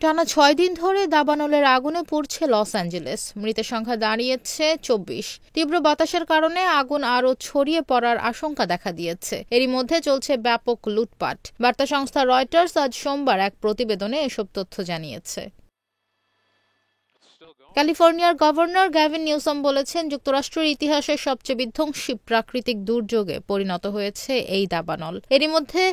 টানা ৬ দিন ধরে দাবানলের আগুনে পুড়ছে লস অ্যাঞ্জেলেস। মৃতের সংখ্যা দাঁড়িয়েছে ২৪। তীব্র বাতাসের কারণে আগুন আরও ছড়িয়ে পড়ার আশঙ্কা দেখা দিয়েছে। এরই মধ্যে চলছে ব্যাপক লুটপাট। বার্তা সংস্থা রয়টার্স আজ সোমবার এক প্রতিবেদনে এসব তথ্য জানিয়েছে। ক্যালিফোর্নিয়ার গভর্নর গ্যাভিন নিউসাম বলেছেন, যুক্তরাষ্ট্রের ইতিহাসের সবচেয়ে বিধ্বংসী প্রাকৃতিক দুর্যোগে পরিণত হয়েছে এই দাবানল। এরই মধ্যে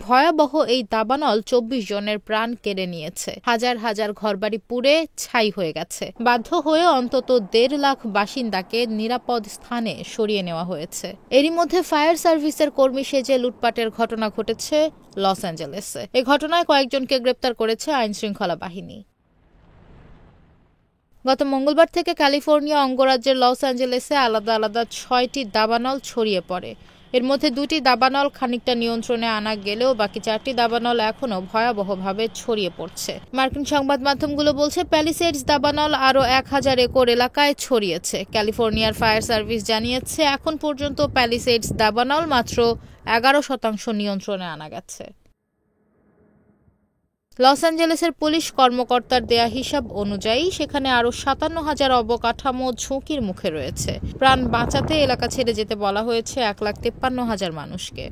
ভয়াবহ এই দাবানল ২৪ জনের প্রাণ কেড়ে নিয়েছে। হাজার হাজার ঘরবাড়ি পুড়ে ছাই হয়ে গেছে। বাধ্য হয়ে অন্তত ১.৫ লাখ বাসিন্দাকে নিরাপদ স্থানে সরিয়ে নেওয়া হয়েছে। এরই মধ্যে ফায়ার সার্ভিসের কর্মী সেজে লুটপাটের ঘটনা ঘটেছে লস অ্যাঞ্জেলেসে। এ ঘটনায় কয়েকজনকে গ্রেপ্তার করেছে আইনশৃঙ্খলা বাহিনী। গত মঙ্গলবার থেকে ক্যালিফোর্নিয়া অঙ্গরাজ্যের লস অ্যাঞ্জেলেসে আলাদা আলাদা ৬টি দাবানল ছড়িয়ে পড়ে। এর মধ্যে ২টি দাবানল খানিকটা নিয়ন্ত্রণে আনা গেলেও বাকি ৪টি দাবানল এখনও ভয়াবহভাবে ছড়িয়ে পড়ছে। মার্কিন সংবাদ মাধ্যমগুলো বলছে, প্যালিসেডস দাবানল আরও ১,০০০ একর এলাকায় ছড়িয়েছে। ক্যালিফোর্নিয়ার ফায়ার সার্ভিস জানিয়েছে, এখন পর্যন্ত প্যালিসেডস দাবানল মাত্র ১১% নিয়ন্ত্রণে আনা গেছে। লস অ্যাঞ্জেলেসের পুলিশ কর্মকর্তার দেয়া হিসাব অনুযায়ী সেখানে আরও ৫৭,০০০ অবকাঠামো ঝুঁকির মুখে রয়েছে। প্রাণ বাঁচাতে এলাকা ছেড়ে যেতে বলা হয়েছে ১,৫৩,০০০ মানুষকে।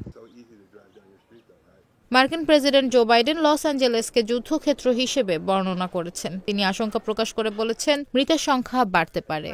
মার্কিন প্রেসিডেন্ট জো বাইডেন লস অ্যাঞ্জেলেসকে যুদ্ধক্ষেত্র হিসেবে বর্ণনা করেছেন। তিনি আশঙ্কা প্রকাশ করে বলেছেন, মৃতের সংখ্যা বাড়তে পারে।